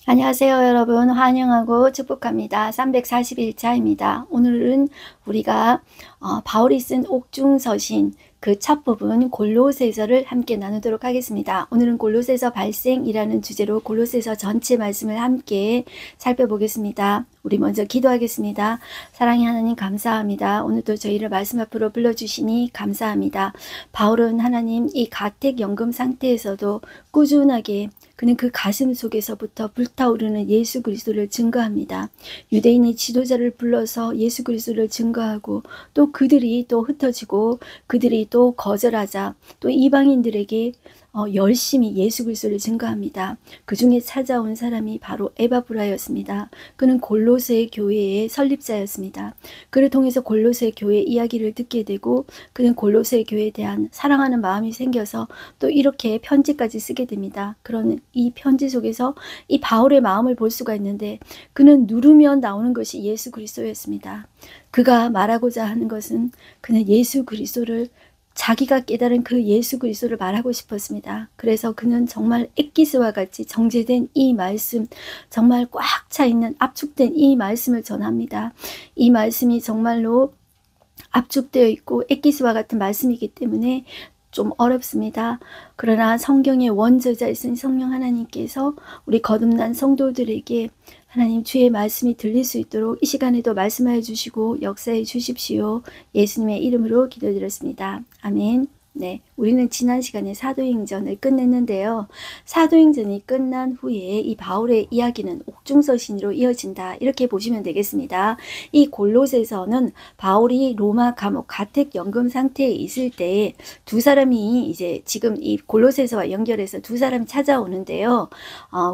안녕하세요, 여러분. 환영하고 축복합니다. 341차입니다. 오늘은 우리가 바울이 쓴 옥중서신 그 첫 부분 골로새서를 함께 나누도록 하겠습니다. 오늘은 골로새서 발생이라는 주제로 골로새서 전체 말씀을 함께 살펴보겠습니다. 우리 먼저 기도하겠습니다. 사랑의 하나님 감사합니다. 오늘도 저희를 말씀 앞으로 불러주시니 감사합니다. 바울은 하나님 이 가택연금 상태에서도 꾸준하게 그는 그 가슴 속에서부터 불타오르는 예수 그리스도를 증거합니다. 유대인의 지도자를 불러서 예수 그리스도를 증거하고 또 그들이 또 흩어지고 그들이 또 거절하자 또 이방인들에게 열심히 예수 그리스도를 증거합니다. 그 중에 찾아온 사람이 바로 에바브라였습니다. 그는 골로새 교회의 설립자였습니다. 그를 통해서 골로새 교회 이야기를 듣게 되고 그는 골로새 교회에 대한 사랑하는 마음이 생겨서 또 이렇게 편지까지 쓰게 됩니다. 그런 이 편지 속에서 이 바울의 마음을 볼 수가 있는데 그는 누르면 나오는 것이 예수 그리스도였습니다. 그가 말하고자 하는 것은 그는 예수 그리스도를 자기가 깨달은 그 예수 그리스도를 말하고 싶었습니다. 그래서 그는 정말 엑기스와 같이 정제된 이 말씀, 정말 꽉 차 있는 압축된 이 말씀을 전합니다. 이 말씀이 정말로 압축되어 있고 엑기스와 같은 말씀이기 때문에 좀 어렵습니다. 그러나 성경의 원저자이신 성령 하나님께서 우리 거듭난 성도들에게 하나님 주의 말씀이 들릴 수 있도록 이 시간에도 말씀하여 주시고 역사해 주십시오. 예수님의 이름으로 기도드렸습니다. 아멘. 네, 우리는 지난 시간에 사도행전을 끝냈는데요. 사도행전이 끝난 후에 이 바울의 이야기는 옥중서신으로 이어진다. 이렇게 보시면 되겠습니다. 이 골로새서는 바울이 로마 감옥 가택연금 상태에 있을 때 두 사람이 이제 지금 이 골로새서와 연결해서 두 사람이 찾아오는데요.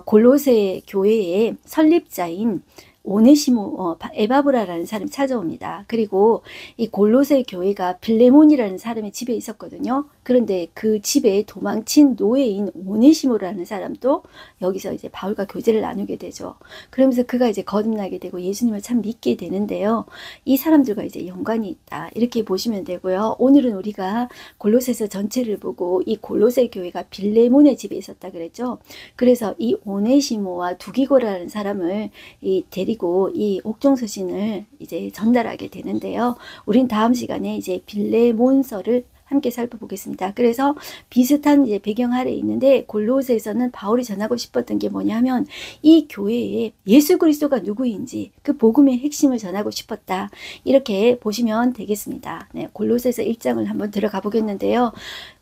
골로새 교회의 설립자인 오네시모 에바브라라는 사람이 찾아옵니다. 그리고 이 골로새 교회가 빌레몬이라는 사람의 집에 있었거든요. 그런데 그 집에 도망친 노예인 오네시모라는 사람도 여기서 이제 바울과 교제를 나누게 되죠. 그러면서 그가 이제 거듭나게 되고 예수님을 참 믿게 되는데요. 이 사람들과 이제 연관이 있다. 이렇게 보시면 되고요. 오늘은 우리가 골로새서 전체를 보고 이 골로새 교회가 빌레몬의 집에 있었다 그랬죠. 그래서 이 오네시모와 두기고라는 사람을 데리고 이 옥중서신을 이제 전달하게 되는데요. 우린 다음 시간에 이제 빌레몬서를 함께 살펴보겠습니다. 그래서 비슷한 이제 배경 아래 있는데 골로새에서는 바울이 전하고 싶었던 게 뭐냐면 이 교회에 예수 그리스도가 누구인지 그 복음의 핵심을 전하고 싶었다. 이렇게 보시면 되겠습니다. 네, 골로새서 1장을 한번 들어가 보겠는데요.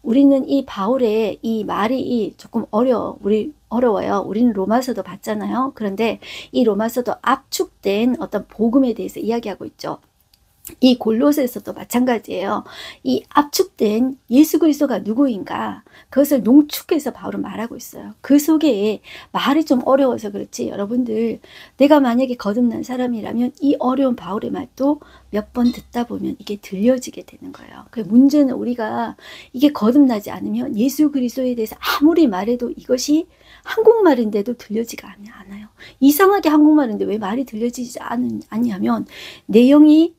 우리는 이 바울의 이 말이 조금 어려워요. 우리는 로마서도 봤잖아요. 그런데 이 로마서도 압축된 어떤 복음에 대해서 이야기하고 있죠. 이 골로새서도 마찬가지예요. 이 압축된 예수 그리스도가 누구인가 그것을 농축해서 바울은 말하고 있어요. 그 속에 말이 좀 어려워서 그렇지 여러분들 내가 만약에 거듭난 사람이라면 이 어려운 바울의 말도 몇 번 듣다 보면 이게 들려지게 되는 거예요. 그 문제는 우리가 이게 거듭나지 않으면 예수 그리스도에 대해서 아무리 말해도 이것이 한국말인데도 들려지가 않아요. 이상하게 한국말인데 왜 말이 들려지지 않냐면 내용이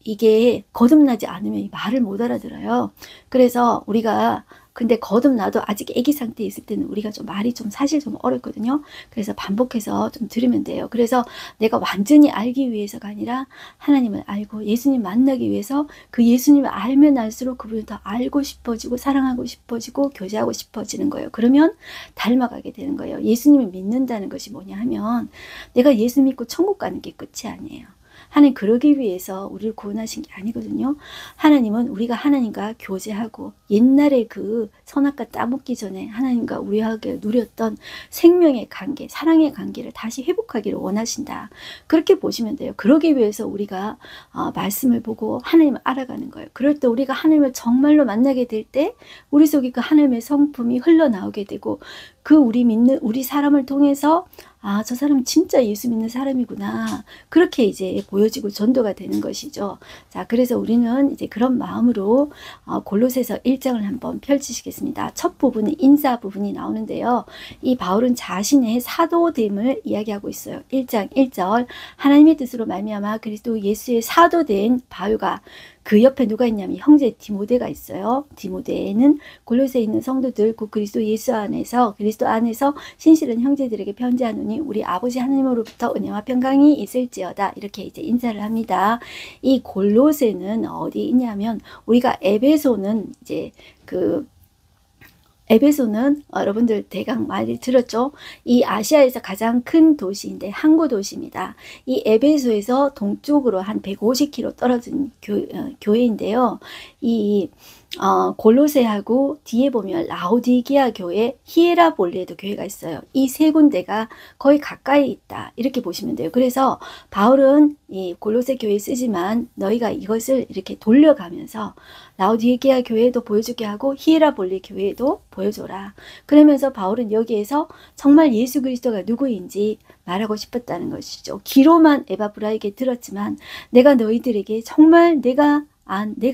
이게 거듭나지 않으면 말을 못 알아들어요. 그래서 우리가 근데 거듭나도 아직 아기 상태에 있을 때는 우리가 좀 말이 좀 사실 좀 어렵거든요. 그래서 반복해서 좀 들으면 돼요. 그래서 내가 완전히 알기 위해서가 아니라 하나님을 알고 예수님 만나기 위해서 그 예수님을 알면 알수록 그분을 더 알고 싶어지고 사랑하고 싶어지고 교제하고 싶어지는 거예요. 그러면 닮아가게 되는 거예요. 예수님을 믿는다는 것이 뭐냐 하면 내가 예수 믿고 천국 가는 게 끝이 아니에요. 하나님 그러기 위해서 우리를 구원하신 게 아니거든요. 하나님은 우리가 하나님과 교제하고 옛날에 그 선악과 따먹기 전에 하나님과 우리하게 누렸던 생명의 관계, 사랑의 관계를 다시 회복하기를 원하신다. 그렇게 보시면 돼요. 그러기 위해서 우리가 말씀을 보고 하나님을 알아가는 거예요. 그럴 때 우리가 하나님을 정말로 만나게 될 때 우리 속에 그 하나님의 성품이 흘러나오게 되고 그 우리 사람을 통해서 저 사람은 진짜 예수 믿는 사람이구나. 그렇게 이제 보여지고 전도가 되는 것이죠. 자, 그래서 우리는 이제 그런 마음으로 골로새서 1장을 한번 펼치시겠습니다. 첫 부분은 인사 부분이 나오는데요. 이 바울은 자신의 사도됨을 이야기하고 있어요. 1장 1절 하나님의 뜻으로 말미암아 그리스도 예수의 사도된 바울과 그 옆에 누가 있냐면 형제 디모데가 있어요. 디모데는 골로새에 있는 성도들 곧 그리스도 예수 안에서 그리스도 안에서 신실한 형제들에게 편지하노니 우리 아버지 하나님으로부터 은혜와 평강이 있을지어다. 이렇게 이제 인사를 합니다. 이 골로새는 어디 있냐면 우리가 에베소는 이제 에베소는 여러분들 대강 많이 들었죠? 이 아시아에서 가장 큰 도시인데 항구 도시입니다. 이 에베소에서 동쪽으로 한 150km 떨어진 교회인데요. 이 골로새하고 뒤에 보면 라오디게아 교회, 히에라볼리에도 교회가 있어요. 이 세 군데가 거의 가까이 있다. 이렇게 보시면 돼요. 그래서 바울은 이 골로새 교회에 쓰지만 너희가 이것을 이렇게 돌려가면서 라오디게아 교회도 보여주게 하고 히에라볼리 교회도 보여줘라. 그러면서 바울은 여기에서 정말 예수 그리스도가 누구인지 말하고 싶었다는 것이죠. 귀로만 에바브라에게 들었지만 내가 너희들에게 정말 내가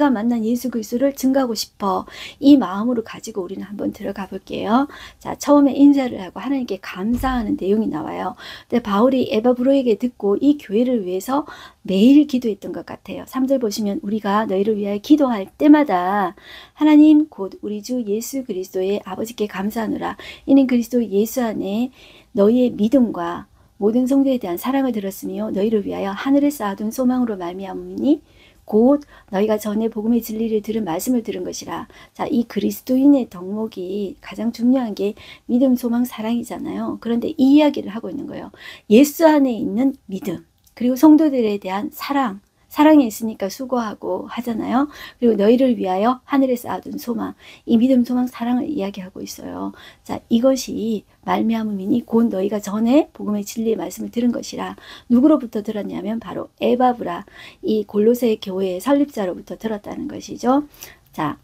만난 예수 그리스도를 증거하고 싶어. 이 마음으로 가지고 우리는 한번 들어가 볼게요. 자, 처음에 인사를 하고 하나님께 감사하는 내용이 나와요. 근데 바울이 에바브로에게 듣고 이 교회를 위해서 매일 기도했던 것 같아요. 3절 보시면 우리가 너희를 위하여 기도할 때마다 하나님 곧 우리 주 예수 그리스도의 아버지께 감사하노라. 이는 그리스도 예수 안에 너희의 믿음과 모든 성도에 대한 사랑을 들었으며 너희를 위하여 하늘에 쌓아둔 소망으로 말미암으니 곧 너희가 전에 복음의 진리를 들은 말씀을 들은 것이라. 자, 이 그리스도인의 덕목이 가장 중요한 게 믿음, 소망, 사랑이잖아요. 그런데 이 이야기를 하고 있는 거예요. 예수 안에 있는 믿음, 그리고 성도들에 대한 사랑이 있으니까 수고하고 하잖아요. 그리고 너희를 위하여 하늘에 쌓아둔 소망, 이 믿음, 소망, 사랑을 이야기하고 있어요. 자, 이것이 말미암음이니 곧 너희가 전에 복음의 진리의 말씀을 들은 것이라. 누구로부터 들었냐면 바로 에바브라, 이 골로새 교회의 설립자로부터 들었다는 것이죠. 자,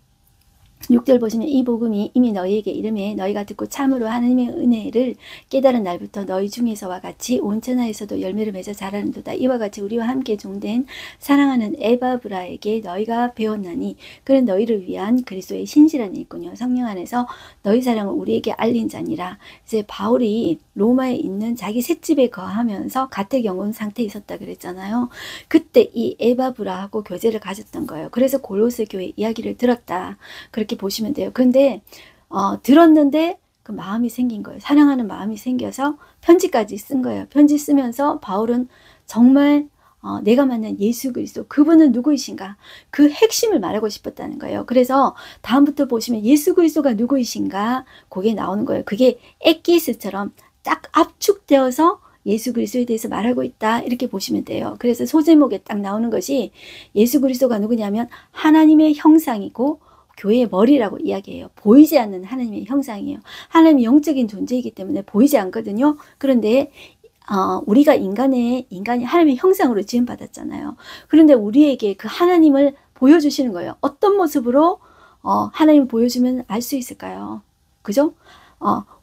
6절 보시면 이 복음이 이미 너희에게 이름에 너희가 듣고 참으로 하나님의 은혜를 깨달은 날부터 너희 중에서와 같이 온 천하에서도 열매를 맺어 자라는도다. 이와 같이 우리와 함께 종된 사랑하는 에바브라에게 너희가 배웠나니 그는 너희를 위한 그리스도의 신실한 일꾼이요 성령 안에서 너희 사랑을 우리에게 알린 자니라. 이제 바울이 로마에 있는 자기 셋집에 거하면서 가택연금 상태에 있었다 그랬잖아요. 그때 이 에바브라하고 교제를 가졌던 거예요. 그래서 골로새 교회 이야기를 들었다. 그렇게 보시면 돼요. 근데 들었는데 그 마음이 생긴 거예요. 사랑하는 마음이 생겨서 편지까지 쓴 거예요. 편지 쓰면서 바울은 정말 내가 만난 예수 그리스도 그분은 누구이신가 그 핵심을 말하고 싶었다는 거예요. 그래서 다음부터 보시면 예수 그리스도가 누구이신가 그게 나오는 거예요. 그게 엑기스처럼 딱 압축되어서 예수 그리스도에 대해서 말하고 있다 이렇게 보시면 돼요. 그래서 소제목에 딱 나오는 것이 예수 그리스도가 누구냐면 하나님의 형상이고 교회의 머리라고 이야기해요. 보이지 않는 하나님의 형상이에요. 하나님이 영적인 존재이기 때문에 보이지 않거든요. 그런데 우리가 인간이 하나님의 형상으로 지음받았잖아요. 그런데 우리에게 그 하나님을 보여주시는 거예요. 어떤 모습으로 하나님을 보여주면 알 수 있을까요? 그죠?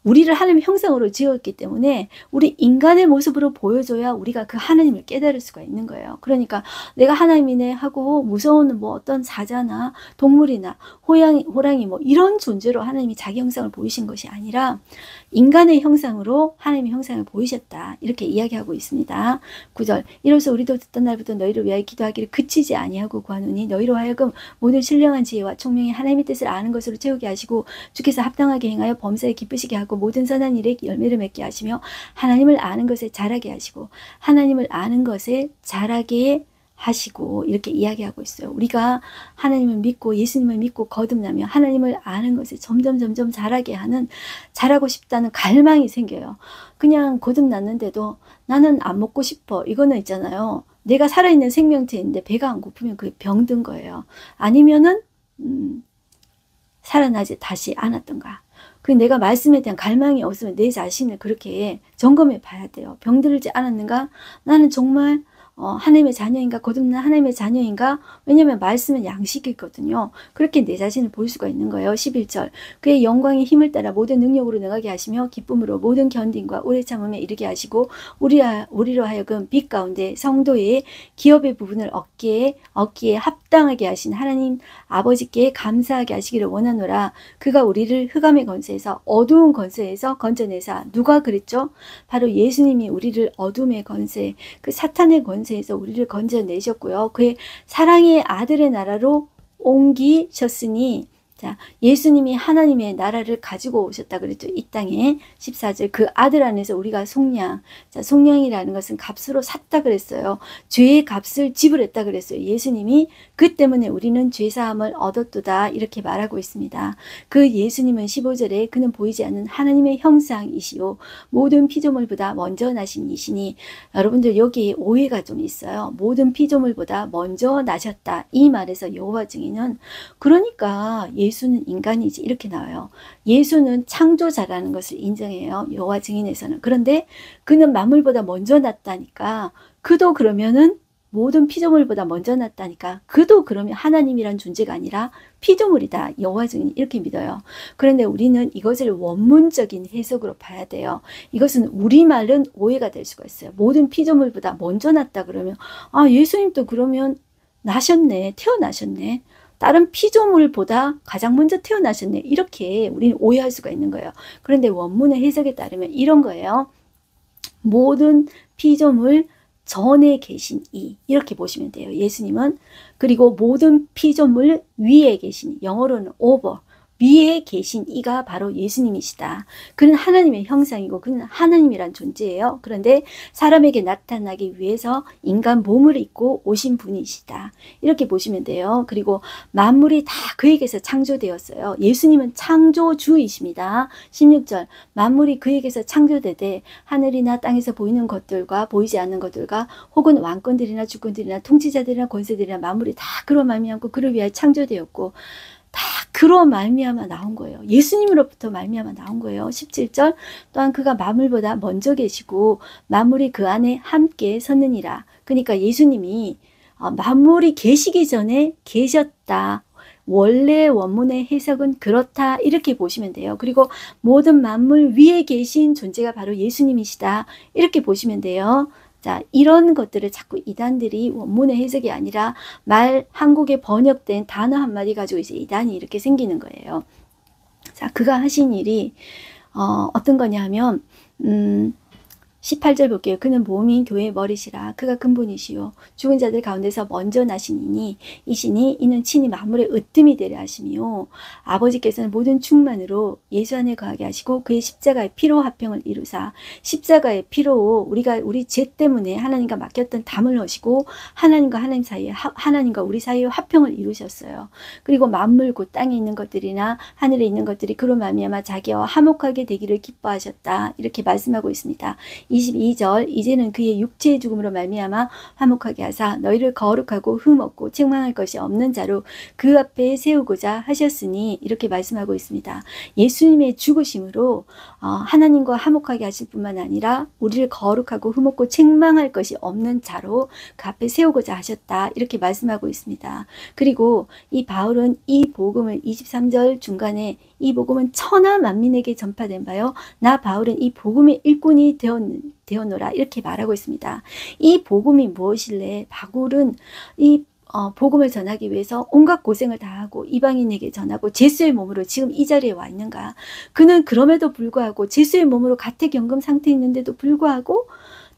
우리를 하나님의 형상으로 지었기 때문에 우리 인간의 모습으로 보여줘야 우리가 그 하나님을 깨달을 수가 있는 거예요. 그러니까 내가 하나님이네 하고 무서운 뭐 어떤 사자나 동물이나 호랑이 뭐 이런 존재로 하나님이 자기 형상을 보이신 것이 아니라 인간의 형상으로 하나님의 형상을 보이셨다. 이렇게 이야기하고 있습니다. 9절 이로써 우리도 듣던 날부터 너희를 위하여 기도하기를 그치지 아니하고 구하노니 너희로 하여금 모든 신령한 지혜와 총명이 하나님의 뜻을 아는 것으로 채우게 하시고 주께서 합당하게 행하여 범사에 기쁘시게 하고 모든 선한 일에 열매를 맺게 하시며 하나님을 아는 것에 자라게 하시고 하나님을 아는 것에 자라게 하시고 이렇게 이야기하고 있어요. 우리가 하나님을 믿고 예수님을 믿고 거듭나며 하나님을 아는 것에 점점 자라게 하는 자라고 싶다는 갈망이 생겨요. 그냥 거듭났는데도 나는 안 먹고 싶어 이거는 있잖아요. 내가 살아있는 생명체인데 배가 안 고프면 그게 병든 거예요. 아니면은 살아나지 다시 않았던가. 그 내가 말씀에 대한 갈망이 없으면 내 자신을 그렇게 점검해 봐야 돼요. 병들지 않았는가? 나는 정말 하나님의 자녀인가? 거듭난 하나님의 자녀인가? 왜냐하면 말씀은 양식이거든요. 그렇게 내 자신을 볼 수가 있는 거예요. 11절 그의 영광의 힘을 따라 모든 능력으로 능하게 하시며 기쁨으로 모든 견딘과 오래 참음에 이르게 하시고 우리로 하여금 빛 가운데 성도의 기업의 부분을 얻기에 합당하게 하신 하나님 아버지께 감사하게 하시기를 원하노라. 그가 우리를 흑암의 권세에서 어두운 권세에서 건져내사 누가 그랬죠? 바로 예수님이 우리를 어둠의 권세 그 사탄의 권세 권세에서 우리를 건져내셨고요. 그의 사랑의 아들의 나라로 옮기셨으니, 자, 예수님이 하나님의 나라를 가지고 오셨다 그랬죠. 이 땅에 14절 그 아들 안에서 우리가 속량, 자, 속량이라는 것은 값으로 샀다 그랬어요. 죄의 값을 지불했다 그랬어요. 예수님이 그 때문에 우리는 죄사함을 얻었도다 이렇게 말하고 있습니다. 그 예수님은 15절에 그는 보이지 않는 하나님의 형상이시요 모든 피조물보다 먼저 나신 이시니, 여러분들 여기에 오해가 좀 있어요. 모든 피조물보다 먼저 나셨다 이 말에서 여호와 증인은, 그러니까 예수는 인간이지 이렇게 나와요. 예수는 창조자라는 것을 인정해요. 여호와 증인에서는. 그런데 그는 만물보다 먼저 났다니까, 그도 그러면은 모든 피조물보다 먼저 났다니까, 그도 그러면 하나님이란 존재가 아니라 피조물이다. 여호와 증인이 이렇게 믿어요. 그런데 우리는 이것을 원문적인 해석으로 봐야 돼요. 이것은 우리말은 오해가 될 수가 있어요. 모든 피조물보다 먼저 났다 그러면, 아, 예수님도 그러면 나셨네, 태어나셨네, 다른 피조물보다 가장 먼저 태어나셨네, 이렇게 우리는 오해할 수가 있는 거예요. 그런데 원문의 해석에 따르면 이런 거예요. 모든 피조물 전에 계신 이, 이렇게 보시면 돼요. 예수님은. 그리고 모든 피조물 위에 계신, 영어로는 over, 위에 계신 이가 바로 예수님이시다. 그는 하나님의 형상이고 그는 하나님이란 존재예요. 그런데 사람에게 나타나기 위해서 인간 몸을 입고 오신 분이시다. 이렇게 보시면 돼요. 그리고 만물이 다 그에게서 창조되었어요. 예수님은 창조주이십니다. 16절 만물이 그에게서 창조되되 하늘이나 땅에서 보이는 것들과 보이지 않는 것들과 혹은 왕권들이나 주권들이나 통치자들이나 권세들이나 만물이 다 그로 말미암고 그를 위하여 창조되었고, 다 그로 말미암아 나온 거예요. 예수님으로부터 말미암아 나온 거예요. 17절 또한 그가 만물보다 먼저 계시고 만물이 그 안에 함께 섰느니라. 그러니까 예수님이 만물이 계시기 전에 계셨다. 원래 원문의 해석은 그렇다 이렇게 보시면 돼요. 그리고 모든 만물 위에 계신 존재가 바로 예수님이시다 이렇게 보시면 돼요. 자, 이런 것들을 자꾸 이단들이 원문의 해석이 아니라 말 한국에 번역된 단어 한마디 가지고 이제 이단이 이렇게 생기는 거예요. 자, 그가 하신 일이 어떤 거냐 하면 18절 볼게요. 그는 몸인 교회의 머리시라. 그가 근본이시요 죽은 자들 가운데서 먼저 나신 이니 이시니 이는 친히 만물의 으뜸이 되려 하심이요 아버지께서는 모든 충만으로 예수 안에 거하게 하시고 그의 십자가의 피로 화평을 이루사, 십자가의 피로 우리가 우리 죄 때문에 하나님과 맡겼던 담을 하시고 하나님과 하나님 사이에 하나님과 우리 사이에 화평을 이루셨어요. 그리고 만물 곧 땅에 있는 것들이나 하늘에 있는 것들이 그로 말미암아 자기와 화목하게 되기를 기뻐하셨다 이렇게 말씀하고 있습니다. 22절 이제는 그의 육체의 죽음으로 말미암아 화목하게 하사 너희를 거룩하고 흠없고 책망할 것이 없는 자로 그 앞에 세우고자 하셨으니 이렇게 말씀하고 있습니다. 예수님의 죽으심으로 하나님과 화목하게 하실 뿐만 아니라 우리를 거룩하고 흠없고 책망할 것이 없는 자로 그 앞에 세우고자 하셨다 이렇게 말씀하고 있습니다. 그리고 이 바울은 이 복음을 23절 중간에 이 복음은 천하 만민에게 전파된 바요 나 바울은 이 복음의 일꾼이 되었노라 이렇게 말하고 있습니다. 이 복음이 무엇일래? 바울은 이 복음을 전하기 위해서 온갖 고생을 다하고 이방인에게 전하고 제수의 몸으로 지금 이 자리에 와 있는가? 그는 그럼에도 불구하고 제수의 몸으로 가택연금 상태에 있는데도 불구하고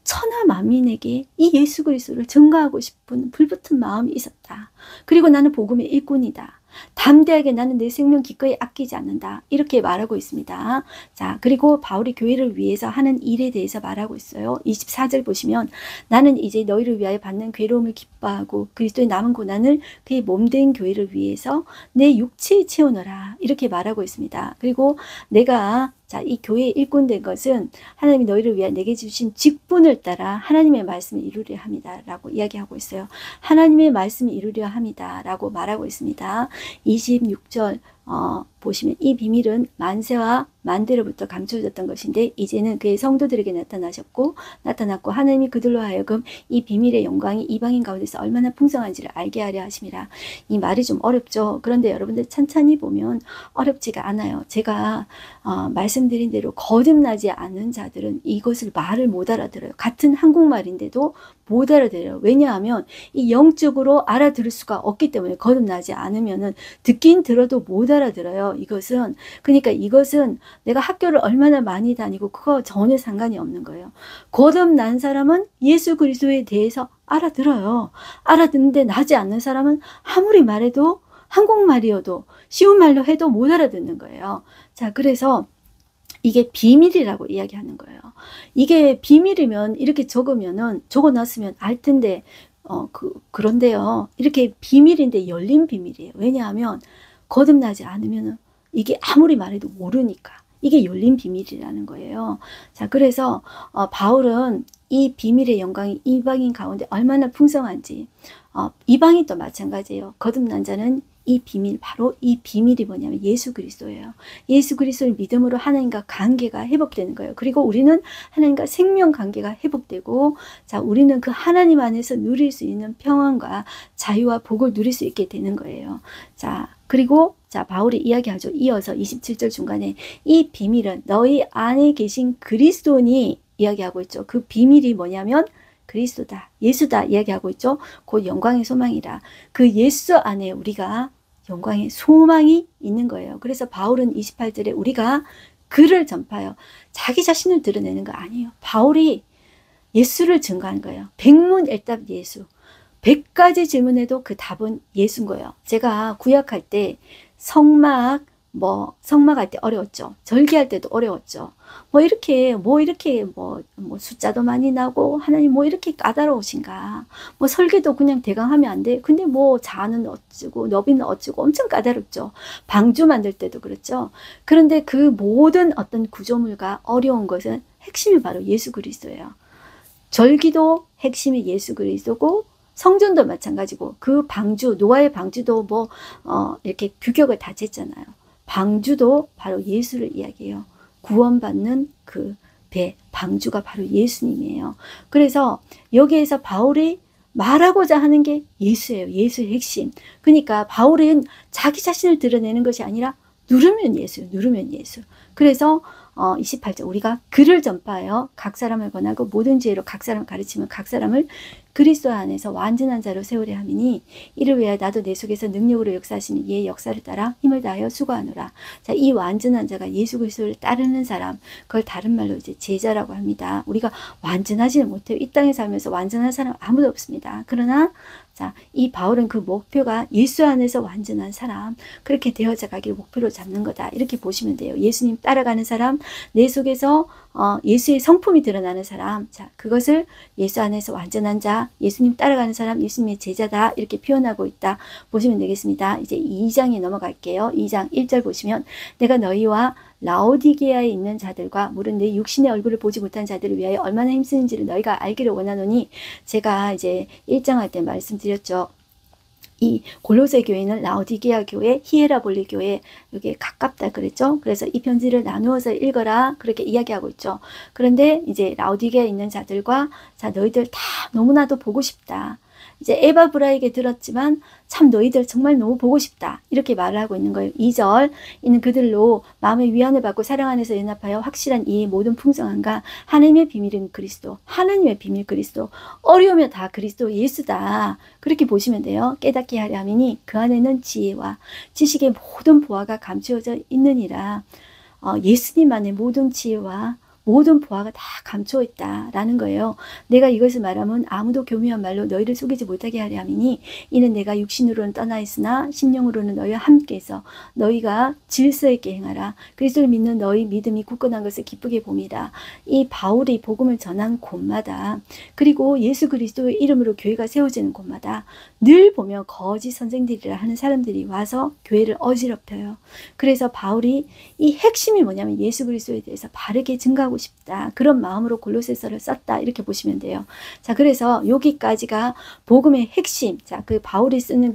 천하 만민에게 이 예수 그리스도를 전가하고 싶은 불붙은 마음이 있었다. 그리고 나는 복음의 일꾼이다. 담대하게 나는 내 생명 기꺼이 아끼지 않는다 이렇게 말하고 있습니다. 자, 그리고 바울이 교회를 위해서 하는 일에 대해서 말하고 있어요. 24절 보시면 나는 이제 너희를 위하여 받는 괴로움을 기뻐하고 그리스도의 남은 고난을 그의 몸된 교회를 위해서 내 육체에 채우노라 이렇게 말하고 있습니다. 그리고 내가 자, 이 교회의 일꾼 된 것은 하나님이 너희를 위하여 내게 주신 직분을 따라 하나님의 말씀을 이루려 합니다 라고 이야기하고 있어요. 하나님의 말씀을 이루려 합니다 라고 말하고 있습니다. 26절 보시면 이 비밀은 만세와 만대로부터 감춰졌던 것인데 이제는 그의 성도들에게 나타났고 하나님이 그들로 하여금 이 비밀의 영광이 이방인 가운데서 얼마나 풍성한지를 알게 하려 하심이라. 이 말이 좀 어렵죠. 그런데 여러분들 천천히 보면 어렵지가 않아요. 제가 말씀드린 대로 거듭나지 않는 자들은 이것을 말을 못 알아들어요. 같은 한국말인데도 못 알아들어요. 왜냐하면 이 영적으로 알아들을 수가 없기 때문에 거듭나지 않으면은 듣긴 들어도 못 알아들어요. 이것은. 그러니까 이것은 내가 학교를 얼마나 많이 다니고 그거 전혀 상관이 없는 거예요. 거듭난 사람은 예수 그리스도에 대해서 알아들어요. 알아듣는데 나지 않는 사람은 아무리 말해도 한국말이어도 쉬운 말로 해도 못 알아듣는 거예요. 자, 그래서 이게 비밀이라고 이야기하는 거예요. 이게 비밀이면 이렇게 적어놨으면 알 텐데, 그런데요. 이렇게 비밀인데 열린 비밀이에요. 왜냐하면 거듭나지 않으면 이게 아무리 말해도 모르니까. 이게 열린 비밀이라는 거예요. 자, 그래서 바울은 이 비밀의 영광이 이방인 가운데 얼마나 풍성한지, 이방인도 마찬가지예요. 거듭난 자는 이 비밀, 바로 이 비밀이 뭐냐면 예수 그리스도예요. 예수 그리스도를 믿음으로 하나님과 관계가 회복되는 거예요. 그리고 우리는 하나님과 생명 관계가 회복되고, 자, 우리는 그 하나님 안에서 누릴 수 있는 평안과 자유와 복을 누릴 수 있게 되는 거예요. 자, 그리고 자, 바울이 이야기하죠. 이어서 27절 중간에 이 비밀은 너희 안에 계신 그리스도니 이야기하고 있죠. 그 비밀이 뭐냐면 그리스도다, 예수다 이야기하고 있죠. 곧 영광의 소망이라. 그 예수 안에 우리가 영광의 소망이 있는 거예요. 그래서 바울은 28절에 우리가 그를 전파해요. 자기 자신을 드러내는 거 아니에요. 바울이 예수를 증거한 거예요. 백문일답 예수. 100가지 질문에도 그 답은 예수인 거예요. 제가 구약할 때 성막 할 때 어려웠죠. 절기할 때도 어려웠죠. 이렇게 숫자도 많이 나고 하나님 이렇게 까다로우신가. 설계도 그냥 대강 하면 안 돼. 근데 자는 어쩌고 너비는 어쩌고 엄청 까다롭죠. 방주 만들 때도 그렇죠. 그런데 그 모든 어떤 구조물과 어려운 것은 핵심이 바로 예수 그리스도예요. 절기도 핵심이 예수 그리스도고 성전도 마찬가지고 그 방주, 노아의 방주도 이렇게 규격을 다 쟀잖아요. 방주도 바로 예수를 이야기해요. 구원받는 그 배, 방주가 바로 예수님이에요. 그래서 여기에서 바울이 말하고자 하는 게 예수예요. 예수의 핵심. 그러니까 바울은 자기 자신을 드러내는 것이 아니라 누르면 예수. 그래서 28절 우리가 그를 전파하여 각 사람을 권하고 모든 지혜로 각 사람을 가르치면 각 사람을 그리스도 안에서 완전한 자로 세우려 함이니 이를 위하여 나도 내 속에서 능력으로 역사하시는 이의 역사를 따라 힘을 다하여 수고하노라. 자, 이 완전한 자가 예수 그리스도를 따르는 사람, 그걸 다른 말로 이제 제자라고 합니다. 우리가 완전하지는 못해요. 이 땅에 살면서 완전한 사람 아무도 없습니다. 그러나 자, 이 바울은 그 목표가 예수 안에서 완전한 사람, 그렇게 되어져 가기를 목표로 잡는 거다. 이렇게 보시면 돼요. 예수님 따라가는 사람, 내 속에서 예수의 성품이 드러나는 사람, 자, 그것을 예수 안에서 완전한 자, 예수님 따라가는 사람, 예수님의 제자다. 이렇게 표현하고 있다. 보시면 되겠습니다. 이제 2장에 넘어갈게요. 2장 1절 보시면 내가 너희와 라오디게아에 있는 자들과 물은 내 육신의 얼굴을 보지 못한 자들을 위하여 얼마나 힘쓰는지를 너희가 알기를 원하노니 제가 이제 1장 할 때 말씀드렸죠. 이 골로새 교회는 라오디게아 교회, 히에라볼리 교회 여기에 가깝다 그랬죠. 그래서 이 편지를 나누어서 읽어라 그렇게 이야기하고 있죠. 그런데 이제 라오디게아에 있는 자들과 자 너희들 다 너무나도 보고 싶다. 이제 에바브라에게 들었지만 참 너희들 정말 너무 보고 싶다. 이렇게 말을 하고 있는 거예요. 2절 이는 그들로 마음의 위안을 받고 사랑 안에서 연합하여 확실한 이의 모든 풍성함과 하나님의 비밀은 그리스도, 하나님의 비밀 그리스도, 어려우면 다 그리스도 예수다. 그렇게 보시면 돼요. 깨닫게 하려 함이니 그 안에는 지혜와 지식의 모든 보화가 감추어져 있느니라. 예수님만의 모든 지혜와 모든 보화가 다 감춰 있다라는 거예요. 내가 이것을 말하면 아무도 교묘한 말로 너희를 속이지 못하게 하려 함이니 이는 내가 육신으로는 떠나 있으나 심령으로는 너희와 함께해서 너희가 질서 있게 행하라. 그리스도를 믿는 너희 믿음이 굳건한 것을 기쁘게 봄이라. 이 바울이 복음을 전한 곳마다 그리고 예수 그리스도의 이름으로 교회가 세워지는 곳마다 늘 보면 거짓 선생들이라 하는 사람들이 와서 교회를 어지럽혀요. 그래서 바울이 이 핵심이 뭐냐면 예수 그리스도에 대해서 바르게 증거하고 싶다. 그런 마음으로 골로새서를 썼다. 이렇게 보시면 돼요. 자, 그래서 여기까지가 복음의 핵심. 자, 그 바울이 쓰는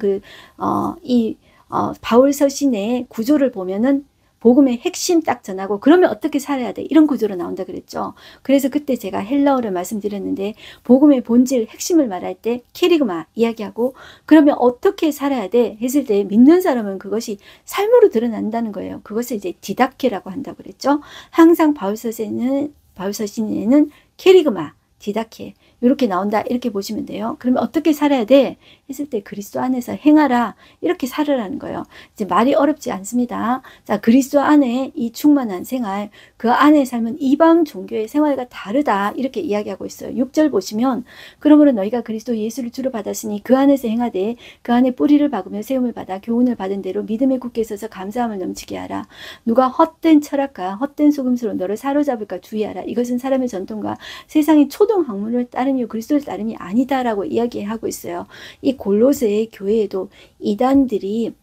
바울 서신의 구조를 보면은 복음의 핵심 딱 전하고 그러면 어떻게 살아야 돼? 이런 구조로 나온다 그랬죠. 그래서 그때 제가 헬라어를 말씀드렸는데 복음의 본질, 핵심을 말할 때 캐리그마 이야기하고 그러면 어떻게 살아야 돼? 했을 때 믿는 사람은 그것이 삶으로 드러난다는 거예요. 그것을 이제 디다케라고 한다고 그랬죠. 항상 바울 서신에는 캐리그마, 디다케 이렇게 나온다. 이렇게 보시면 돼요. 그러면 어떻게 살아야 돼? 있을 때 그리스도 안에서 행하라. 이렇게 살으라는 거예요. 이제 말이 어렵지 않습니다. 자, 그리스도 안에 이 충만한 생활, 그 안에 삶은 이방 종교의 생활과 다르다. 이렇게 이야기하고 있어요. 6절 보시면 그러므로 너희가 그리스도 예수를 주로 받았으니 그 안에서 행하되 그 안에 뿌리를 박으며 세움을 받아 교훈을 받은 대로 믿음에 굳게 서서 감사함을 넘치게 하라. 누가 헛된 철학과 헛된 속임수로 너를 사로잡을까 주의하라. 이것은 사람의 전통과 세상의 초동 학문을 따름이요 그리스도를 따름이 아니다라고 이야기하고 있어요. 이 골로새 교회에도 이단들이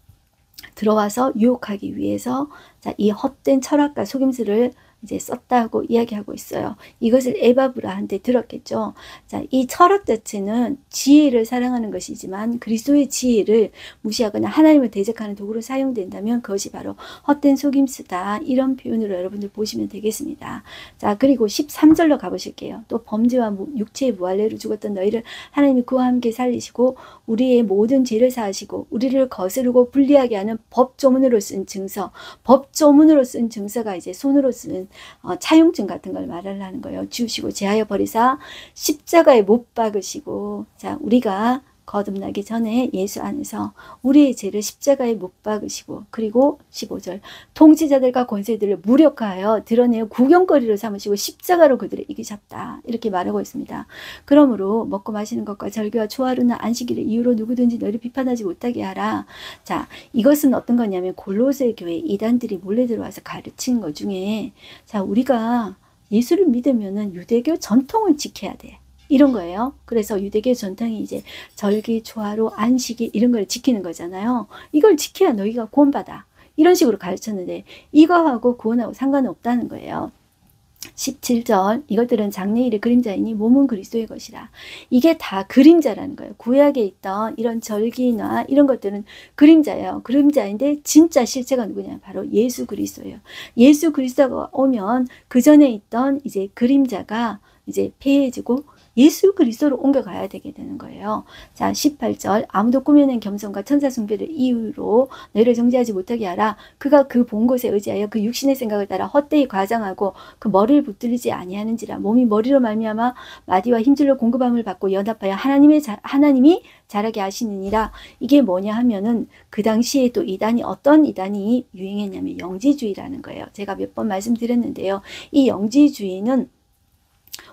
들어와서 유혹하기 위해서 자, 이 헛된 철학과 속임수를 이제 썼다고 이야기하고 있어요. 이것을 에바브라한테 들었겠죠. 자, 이 철학 자체는 지혜를 사랑하는 것이지만 그리스도의 지혜를 무시하거나 하나님을 대적하는 도구로 사용된다면 그것이 바로 헛된 속임수다. 이런 표현으로 여러분들 보시면 되겠습니다. 자, 그리고 13절로 가보실게요. 또 범죄와 육체의 무할례로 죽었던 너희를 하나님이 그와 함께 살리시고 우리의 모든 죄를 사하시고 우리를 거스르고 불리하게 하는 법조문으로 쓴 증서, 법조문으로 쓴 증서가 이제 손으로 쓴 차용증 같은 걸 말하려는 거예요. 지우시고 제하여 버리사 십자가에 못 박으시고, 자, 우리가 거듭나기 전에 예수 안에서 우리의 죄를 십자가에 못 박으시고, 그리고 15절 통치자들과 권세들을 무력화하여 드러내어 구경거리로 삼으시고 십자가로 그들을 이기셨다. 이렇게 말하고 있습니다. 그러므로 먹고 마시는 것과 절개와 초하루나 안식일의 이유로 누구든지 너를 비판하지 못하게 하라. 자, 이것은 어떤 거냐면 골로새 교회 이단들이 몰래 들어와서 가르친 것 중에, 자, 우리가 예수를 믿으면은 유대교 전통을 지켜야 돼. 이런 거예요. 그래서 유대교 전통이 이제 절기, 초하루, 안식일 이런 걸 지키는 거잖아요. 이걸 지켜야 너희가 구원받아. 이런 식으로 가르쳤는데 이거하고 구원하고 상관없다는 거예요. 17절 이것들은 장래일의 그림자이니 몸은 그리스도의 것이라. 이게 다 그림자라는 거예요. 구약에 있던 이런 절기나 이런 것들은 그림자예요. 그림자인데 진짜 실체가 누구냐? 바로 예수 그리스도예요. 예수 그리스도가 오면 그 전에 있던 이제 그림자가 이제 폐해지고 예수 그리스도로 옮겨가야 되게 되는 거예요. 자, 18절 아무도 꾸며낸 겸손과 천사 숭배를 이유로 너희를 정죄하지 못하게 하라. 그가 그 본 곳에 의지하여 그 육신의 생각을 따라 헛되이 과장하고 그 머리를 붙들리지 아니하는지라. 몸이 머리로 말미암아 마디와 힘줄로 공급함을 받고 연합하여 하나님이 자라게 하시느니라. 이게 뭐냐 하면은 그 당시에 또 이단이 어떤 이단이 유행했냐면 영지주의라는 거예요. 제가 몇 번 말씀드렸는데요. 이 영지주의는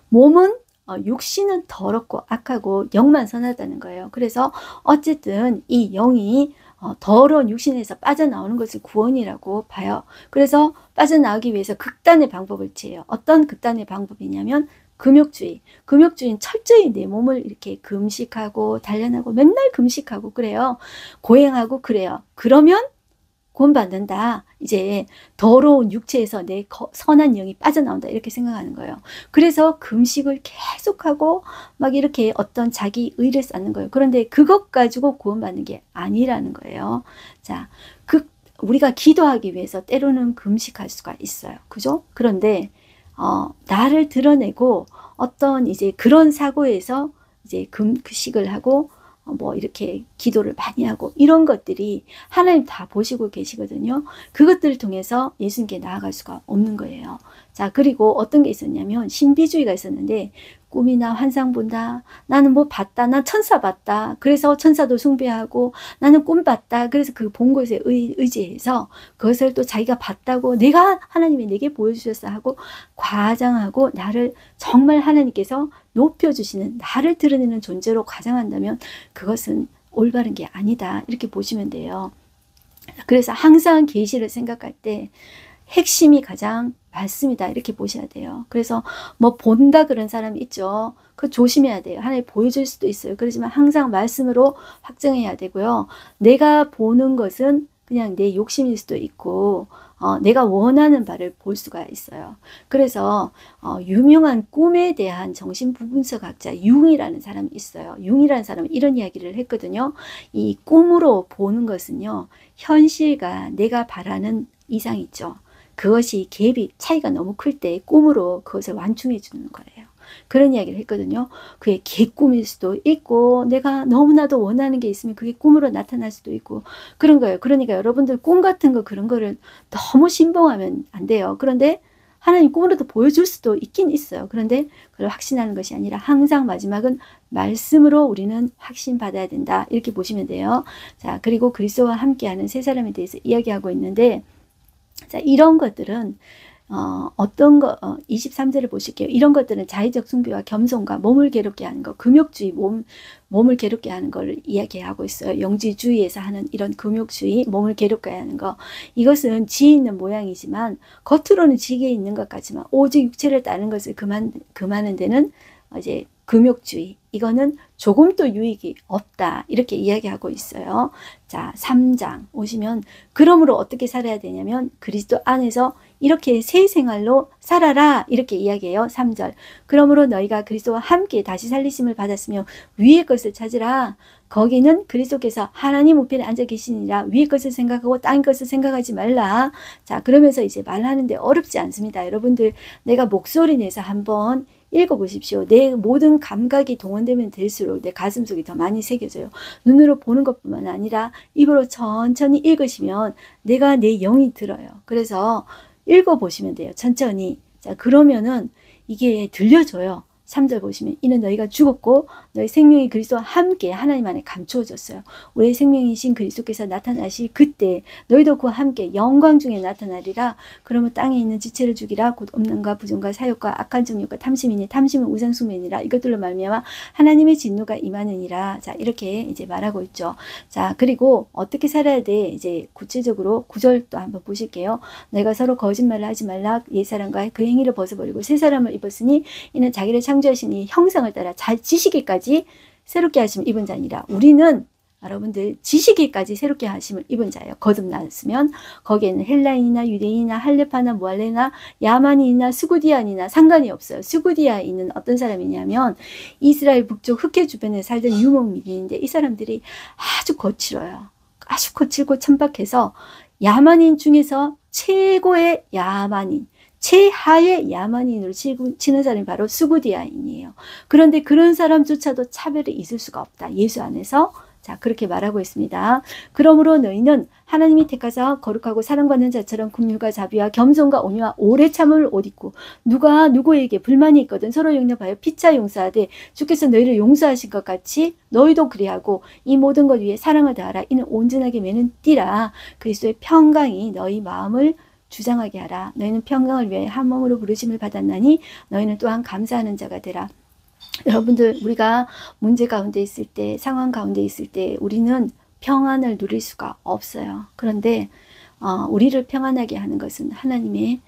몸은 육신은 더럽고 악하고 영만 선하다는 거예요. 그래서 어쨌든 이 영이 더러운 육신에서 빠져나오는 것을 구원이라고 봐요. 그래서 빠져나오기 위해서 극단의 방법을 취해요. 어떤 극단의 방법이냐면 금욕주의. 금욕주의는 철저히 내 몸을 이렇게 금식하고 단련하고 맨날 금식하고 그래요. 고행하고 그래요. 그러면 구원받는다. 이제 더러운 육체에서 내 선한 영이 빠져나온다. 이렇게 생각하는 거예요. 그래서 금식을 계속하고 막 이렇게 어떤 자기 의를 쌓는 거예요. 그런데 그것 가지고 구원받는 게 아니라는 거예요. 자, 우리가 기도하기 위해서 때로는 금식할 수가 있어요. 그죠? 그런데 나를 드러내고 어떤 이제 그런 사고에서 이제 금식을 하고 뭐 이렇게 기도를 많이 하고 이런 것들이 하나님 다 보시고 계시거든요. 그것들을 통해서 예수님께 나아갈 수가 없는 거예요. 자, 그리고 어떤 게 있었냐면 신비주의가 있었는데 꿈이나 환상 본다. 나는 뭐 봤다. 난 천사 봤다. 그래서 천사도 숭배하고 나는 꿈 봤다. 그래서 그 본 것에 의지해서 그것을 또 자기가 봤다고 내가 하나님이 내게 보여주셨어 하고 과장하고 나를 정말 하나님께서 높여주시는 나를 드러내는 존재로 과장한다면 그것은 올바른 게 아니다. 이렇게 보시면 돼요. 그래서 항상 계시를 생각할 때 핵심이 가장 말씀이다. 이렇게 보셔야 돼요. 그래서 뭐 본다 그런 사람이 있죠. 그거 조심해야 돼요. 하나님 보여줄 수도 있어요. 그렇지만 항상 말씀으로 확정해야 되고요. 내가 보는 것은 그냥 내 욕심일 수도 있고 내가 원하는 바를 볼 수가 있어요. 그래서 유명한 꿈에 대한 정신분석학자 융이라는 사람이 있어요. 융이라는 사람은 이런 이야기를 했거든요. 이 꿈으로 보는 것은요. 현실과 내가 바라는 이상 있죠. 그것이 갭이 차이가 너무 클 때 꿈으로 그것을 완충해 주는 거예요. 그런 이야기를 했거든요. 그게 개꿈일 수도 있고 내가 너무나도 원하는 게 있으면 그게 꿈으로 나타날 수도 있고 그런 거예요. 그러니까 여러분들 꿈 같은 거 그런 거를 너무 신봉하면 안 돼요. 그런데 하나님 꿈으로도 보여줄 수도 있긴 있어요. 그런데 그걸 확신하는 것이 아니라 항상 마지막은 말씀으로 우리는 확신받아야 된다. 이렇게 보시면 돼요. 자, 그리고 그리스도와 함께하는 세 사람에 대해서 이야기하고 있는데, 자, 이런 것들은 어떤 거, 23절을 보실게요. 이런 것들은 자의적 숭배와 겸손과 몸을 괴롭게 하는 거, 금욕주의, 몸을 괴롭게 하는 걸 이야기하고 있어요. 영지주의에서 하는 이런 금욕주의, 몸을 괴롭게 하는 거. 이것은 지혜 있는 모양이지만, 겉으로는 지혜 있는 것 같지만, 오직 육체를 따르는 것을 금하는 데는 이제 금욕주의. 이거는 조금도 유익이 없다. 이렇게 이야기하고 있어요. 자, 3장 오시면, 그러므로 어떻게 살아야 되냐면, 그리스도 안에서 이렇게 새 생활로 살아라. 이렇게 이야기해요. 3절. 그러므로 너희가 그리스도와 함께 다시 살리심을 받았으며 위의 것을 찾으라. 거기는 그리스도께서 하나님 우편에 앉아 계시니라. 위의 것을 생각하고 땅의 것을 생각하지 말라. 자, 그러면서 이제 말하는데 어렵지 않습니다. 여러분들, 내가 목소리 내서 한번 읽어보십시오. 내 모든 감각이 동원되면 될수록 내 가슴속이 더 많이 새겨져요. 눈으로 보는 것뿐만 아니라 입으로 천천히 읽으시면 내가 내 영이 들어요. 그래서 읽어보시면 돼요. 천천히. 자, 그러면은 이게 들려줘요. 3절 보시면 이는 너희가 죽었고 너희 생명이 그리스도와 함께 하나님 안에 감추어졌어요. 우리의 생명이신 그리스도께서 나타나실 그때 너희도 그와 함께 영광 중에 나타나리라. 그러면 땅에 있는 지체를 죽이라. 곧 없는가 부정과 사욕과 악한 정욕과 탐심이니 탐심은 우상숭배니라. 이것들로 말미암아 하나님의 진노가 임하느니라. 자, 이렇게 이제 말하고 있죠. 자, 그리고 어떻게 살아야 돼? 이제 구체적으로 9절도 한번 보실게요. 너희가 서로 거짓말을 하지 말라. 옛사람과 그 행위를 벗어버리고 새 사람을 입었으니 이는 자기를 창조하신 이 형상을 따라 지시기까지 새롭게 하심을 입은 자니라. 우리는 여러분들 지시기까지 새롭게 하심을 입은 자예요. 거듭났으면 거기에는 헬라인이나 유대인이나 할레파나 무할레나 야만인이나 스구디안이나 상관이 없어요. 스구디아에 있는 어떤 사람이냐면 이스라엘 북쪽 흑해 주변에 살던 유목민인데 이 사람들이 아주 거칠어요. 아주 거칠고 천박해서 야만인 중에서 최고의 야만인, 최하의 야만인으로 치는 사람이 바로 스구디아인이에요. 그런데 그런 사람조차도 차별이 있을 수가 없다. 예수 안에서. 자, 그렇게 말하고 있습니다. 그러므로 너희는 하나님이 택하사 거룩하고 사랑받는 자처럼 긍휼과 자비와 겸손과 온유와 오래 참음을 옷 입고 누가 누구에게 불만이 있거든 서로 용납하여 피차 용서하되 주께서 너희를 용서하신 것 같이 너희도 그리하고 이 모든 것 위에 사랑을 다하라. 이는 온전하게 매는 띠라. 그리스도의 평강이 너희 마음을 주장하게 하라. 너희는 평강을 위하여 한 몸으로 부르심을 받았나니 너희는 또한 감사하는 자가 되라. 여러분들, 우리가 문제 가운데 있을 때, 상황 가운데 있을 때 우리는 평안을 누릴 수가 없어요. 그런데 우리를 평안하게 하는 것은 하나님의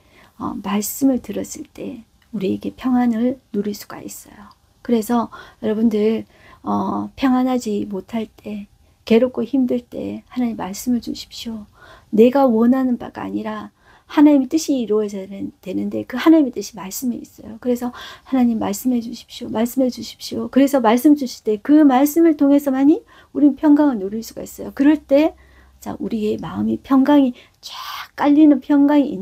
말씀을 들었을 때 우리에게 평안을 누릴 수가 있어요. 그래서 여러분들 평안하지 못할 때, 괴롭고 힘들 때 하나님 말씀을 주십시오. 내가 원하는 바가 아니라 하나님의 뜻이 이루어져야 되는데 그 하나님의 뜻이 말씀에 있어요. 그래서 하나님 말씀해 주십시오. 말씀해 주십시오. 그래서 말씀 주실 때 그 말씀을 통해서만이 우리는 평강을 누릴 수가 있어요. 그럴 때 자, 우리의 마음이 평강이 쫙 깔리는 평강이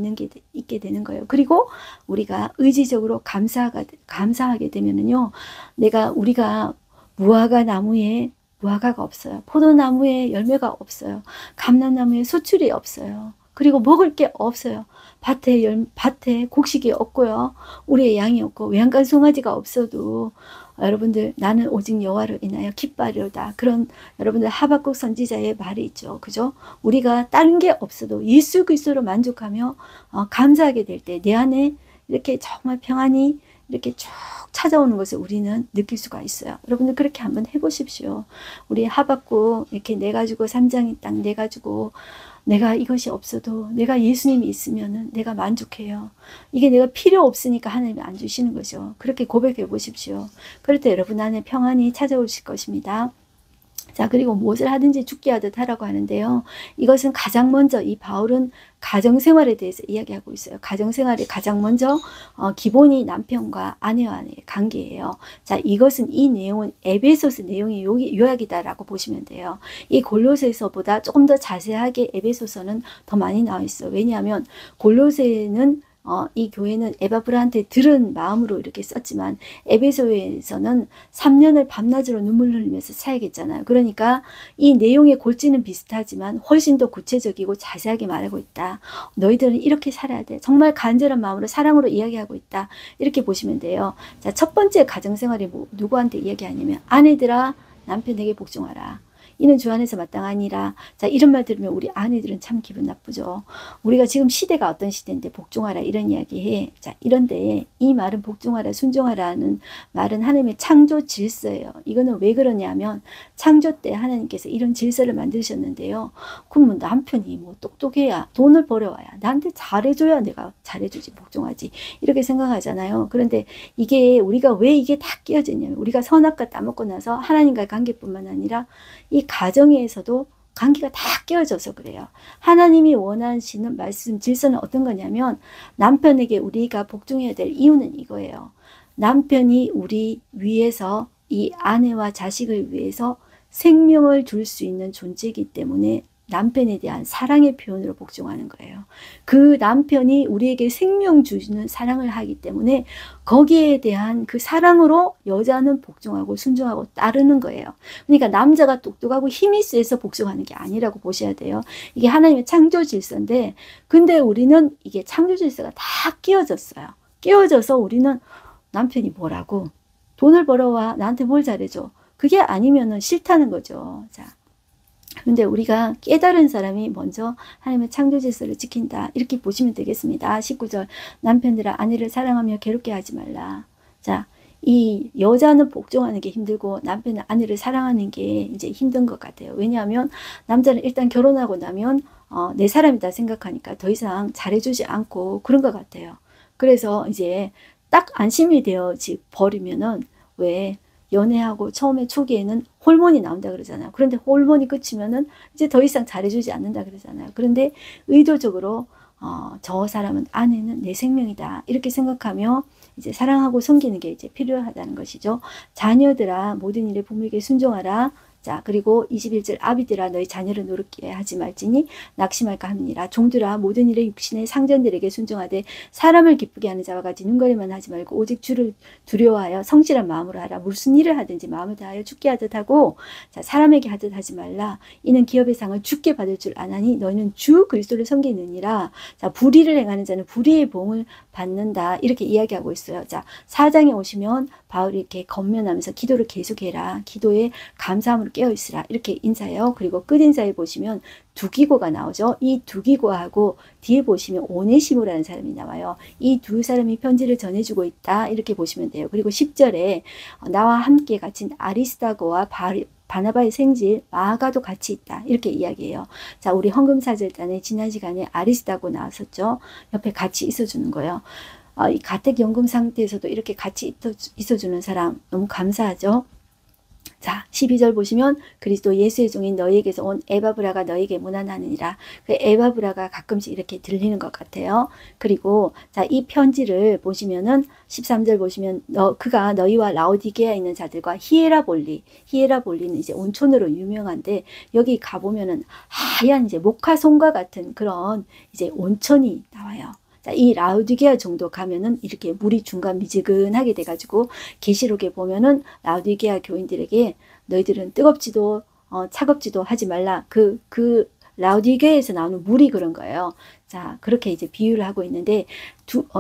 있게 되는 거예요. 그리고 우리가 의지적으로 감사하게 되면은요, 우리가 무화과 나무에 무화과가 없어요. 포도나무에 열매가 없어요. 감람나무에 소출이 없어요. 그리고 먹을 게 없어요. 밭에 곡식이 없고요. 우리의 양이 없고 외양간 송아지가 없어도 여러분들 나는 오직 여호와를 인하여 기뻐하리로다. 그런 여러분들 하박국 선지자의 말이 있죠. 그죠? 우리가 다른 게 없어도 예수 그리스도로 만족하며 감사하게 될 때 내 안에 이렇게 정말 평안이 이렇게 쭉 찾아오는 것을 우리는 느낄 수가 있어요. 여러분들 그렇게 한번 해보십시오. 우리 하박국 이렇게 내가지고 산장이 딱 내가지고 내가 이것이 없어도 내가 예수님이 있으면은 내가 만족해요. 이게 내가 필요 없으니까 하나님이 안 주시는 거죠. 그렇게 고백해 보십시오. 그럴 때 여러분 안에 평안이 찾아오실 것입니다. 자, 그리고 무엇을 하든지 죽게 하듯 하라고 하는데요. 이것은 가장 먼저 이 바울은 가정생활에 대해서 이야기하고 있어요. 가정생활이 가장 먼저 기본이 남편과 아내와의 관계예요. 자, 이것은 이 내용은 에베소서 내용의 요약이다라고 보시면 돼요. 이 골로새서보다 조금 더 자세하게 에베소서는 더 많이 나와 있어요. 왜냐하면 골로새는 이 교회는 에바브라한테 들은 마음으로 이렇게 썼지만 에베소에서는 3년을 밤낮으로 눈물 흘리면서 사역했잖아요. 그러니까 이 내용의 골지는 비슷하지만 훨씬 더 구체적이고 자세하게 말하고 있다. 너희들은 이렇게 살아야 돼. 정말 간절한 마음으로 사랑으로 이야기하고 있다. 이렇게 보시면 돼요. 자, 첫 번째 가정생활이 누구한테 이야기하냐면 아내들아 남편에게 복종하라. 이는 주 안에서 마땅하니라. 자, 이런 말 들으면 우리 아내들은 참 기분 나쁘죠. 우리가 지금 시대가 어떤 시대인데 복종하라 이런 이야기 해. 자, 이런데 이 말은 복종하라 순종하라는 말은 하나님의 창조 질서예요. 이거는 왜 그러냐면 창조 때 하나님께서 이런 질서를 만드셨는데요. 그러면 남편이 뭐 똑똑해야 돈을 벌어와야 나한테 잘해줘야 내가 잘해주지 복종하지 이렇게 생각하잖아요. 그런데 이게 우리가 왜 이게 다 끼어졌냐면 우리가 선악과 따먹고 나서 하나님과의 관계뿐만 아니라 이 가정에서도 관계가 다 깨어져서 그래요. 하나님이 원하시는 말씀 질서는 어떤 거냐면 남편에게 우리가 복종해야 될 이유는 이거예요. 남편이 우리 위해서 이 아내와 자식을 위해서 생명을 줄 수 있는 존재이기 때문에 남편에 대한 사랑의 표현으로 복종하는 거예요. 그 남편이 우리에게 생명 주시는 사랑을 하기 때문에 거기에 대한 그 사랑으로 여자는 복종하고 순종하고 따르는 거예요. 그러니까 남자가 똑똑하고 힘이 세서 복종하는 게 아니라고 보셔야 돼요. 이게 하나님의 창조 질서인데 근데 우리는 이게 창조 질서가 다 끼어졌어요. 끼어져서 우리는 남편이 뭐라고 돈을 벌어와 나한테 뭘 잘해줘. 그게 아니면은 싫다는 거죠. 자. 근데 우리가 깨달은 사람이 먼저 하나님의 창조 질서를 지킨다. 이렇게 보시면 되겠습니다. 19절 남편들아 아내를 사랑하며 괴롭게 하지 말라. 자, 이 여자는 복종하는 게 힘들고 남편은 아내를 사랑하는 게 이제 힘든 것 같아요. 왜냐하면 남자는 일단 결혼하고 나면 내 사람이다 생각하니까 더 이상 잘해주지 않고 그런 것 같아요. 그래서 이제 딱 안심이 되어 버리면은 왜 연애하고 처음에 초기에는 호르몬이 나온다 그러잖아요. 그런데 호르몬이 끝이면은 이제 더 이상 잘해주지 않는다 그러잖아요. 그런데 의도적으로 저 사람은 아내는 내 생명이다 이렇게 생각하며 이제 사랑하고 섬기는 게 이제 필요하다는 것이죠. 자녀들아 모든 일에 부모에게 순종하라. 자, 그리고 21절 아비들아 너희 자녀를 노릇게 하지 말지니 낙심할까 함이니라. 종들아 모든 일에 육신의 상전들에게 순종하되 사람을 기쁘게 하는 자와 같이 눈거리만 하지 말고 오직 주를 두려워하여 성실한 마음으로 하라. 무슨 일을 하든지 마음을 다하여 주께 하듯 하고 자, 사람에게 하듯 하지 말라. 이는 기업의 상을 주께 받을 줄 아나니 너희는 주 그리스도를 섬기느니라. 자, 불의를 행하는 자는 불의의 보응을 받는다. 이렇게 이야기하고 있어요. 자, 4장에 오시면 바울이 이렇게 건면하면서 기도를 계속해라. 기도에 감사함으로 깨어있으라. 이렇게 인사해요. 그리고 끝인사에 보시면 두기고가 나오죠. 이 두기고하고 뒤에 보시면 오네시모라는 사람이 나와요. 이 두 사람이 편지를 전해주고 있다. 이렇게 보시면 돼요. 그리고 10절에 나와 함께 갇힌 아리스다고와 바나바의 생질 마가도 같이 있다. 이렇게 이야기해요. 자, 우리 헌금사절단에 지난 시간에 아리스다고 나왔었죠. 옆에 같이 있어주는 거예요. 이 가택 연금 상태에서도 이렇게 같이 있어주는 사람 너무 감사하죠. 자, 12절 보시면 그리스도 예수의 종인 너희에게서 온 에바브라가 너희에게 문안하느니라. 그 에바브라가 가끔씩 이렇게 들리는 것 같아요. 그리고 자, 이 편지를 보시면은 13절 보시면 그가 너희와 라오디게아에 있는 자들과 히에라볼리는 이제 온천으로 유명한데 여기 가보면은 하얀 이제 목화송과 같은 그런 이제 온천이 나와요. 이 라우디게아 정도 가면은 이렇게 물이 중간 미지근하게 돼가지고 계시록에 보면은 라우디게아 교인들에게 너희들은 뜨겁지도 차갑지도 하지 말라. 그 라우디게아에서 나오는 물이 그런 거예요. 자, 그렇게 이제 비유를 하고 있는데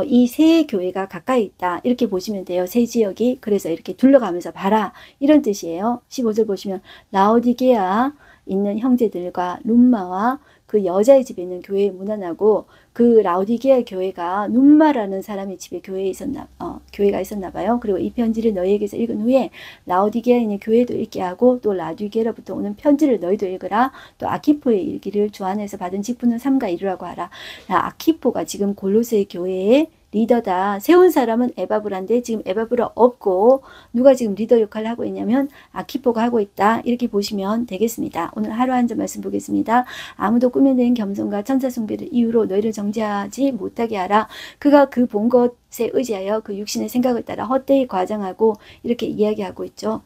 이 세 교회가 가까이 있다. 이렇게 보시면 돼요. 세 지역이. 그래서 이렇게 둘러가면서 봐라. 이런 뜻이에요. 15절 보시면 라우디게아 있는 형제들과 룸마와 그 여자의 집에 있는 교회에 문안하고 그 라우디게아 교회가 눈마라는 사람의 집에 교회가 있었나 봐요. 그리고 이 편지를 너희에게서 읽은 후에 라우디게아에 있는 교회도 읽게 하고 또 라우디게아로부터 오는 편지를 너희도 읽으라. 또 아키포의 일기를 주 안에서 받은 직분을 삼가 이루라고 하라. 아키포가 지금 골로새 교회에 리더다. 세운 사람은 에바브라인데 지금 에바브라 없고 누가 지금 리더 역할을 하고 있냐면 아키포가 하고 있다. 이렇게 보시면 되겠습니다. 오늘 하루 한 점 말씀 보겠습니다. 아무도 꾸며낸 겸손과 천사 숭배를 이유로 너희를 정죄하지 못하게 하라. 그가 그 본 것에 의지하여 그 육신의 생각을 따라 헛되이 과장하고 이렇게 이야기하고 있죠.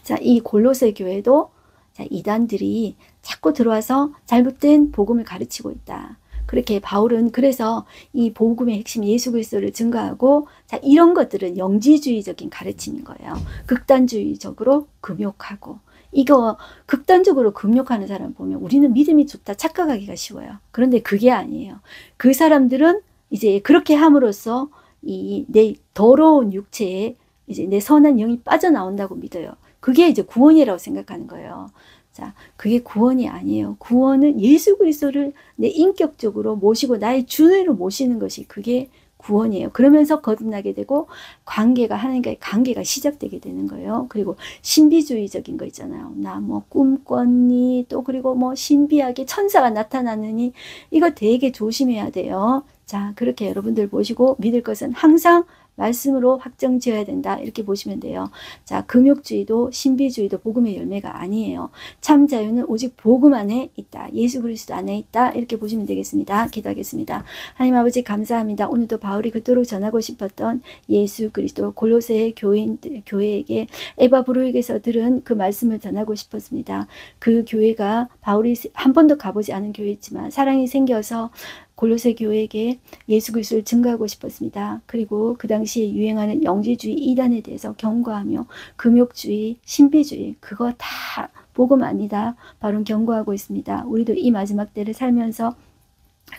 자, 이 골로새 교회도 자, 이단들이 자꾸 들어와서 잘못된 복음을 가르치고 있다. 그렇게 바울은 그래서 이 복음의 핵심 예수 그리스도를 증거하고, 자, 이런 것들은 영지주의적인 가르침인 거예요. 극단주의적으로 금욕하고, 이거 극단적으로 금욕하는 사람 보면 우리는 믿음이 좋다 착각하기가 쉬워요. 그런데 그게 아니에요. 그 사람들은 이제 그렇게 함으로써 이 내 더러운 육체에 이제 내 선한 영이 빠져나온다고 믿어요. 그게 이제 구원이라고 생각하는 거예요. 자, 그게 구원이 아니에요. 구원은 예수 그리스도를 내 인격적으로 모시고 나의 주로 모시는 것이 그게 구원이에요. 그러면서 거듭나게 되고 관계가 하나님과의 관계가 시작되게 되는 거예요. 그리고 신비주의적인 거 있잖아요. 나 뭐 꿈 꿨니? 또 그리고 뭐 신비하게 천사가 나타나느니, 이거 되게 조심해야 돼요. 자, 그렇게 여러분들 보시고 믿을 것은 항상 말씀으로 확정 지어야 된다, 이렇게 보시면 돼요. 자, 금욕주의도 신비주의도 복음의 열매가 아니에요. 참 자유는 오직 복음 안에 있다, 예수 그리스도 안에 있다, 이렇게 보시면 되겠습니다. 기도하겠습니다. 하나님 아버지 감사합니다. 오늘도 바울이 그토록 전하고 싶었던 예수 그리스도 골로새 교회에게 에바브로에게서 들은 그 말씀을 전하고 싶었습니다. 그 교회가 바울이 한 번도 가보지 않은 교회였지만 사랑이 생겨서 골로새 교회에게 예수 그리스도를 증거하고 싶었습니다. 그리고 그 당시에 유행하는 영지주의 이단에 대해서 경고하며 금욕주의, 신비주의, 그거 다 복음 아니다, 바로 경고하고 있습니다. 우리도 이 마지막 때를 살면서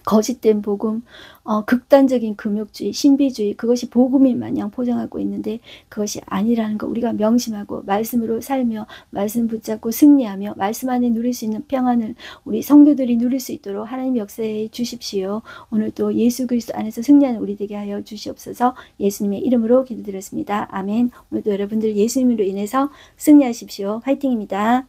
거짓된 복음, 극단적인 금욕주의, 신비주의, 그것이 복음인 마냥 포장하고 있는데 그것이 아니라는 거 우리가 명심하고 말씀으로 살며 말씀 붙잡고 승리하며 말씀 안에 누릴 수 있는 평안을 우리 성도들이 누릴 수 있도록 하나님 역사해 주십시오. 오늘도 예수 그리스도 안에서 승리하는 우리 되게 하여 주시옵소서. 예수님의 이름으로 기도드렸습니다. 아멘. 오늘도 여러분들 예수님으로 인해서 승리하십시오. 화이팅입니다.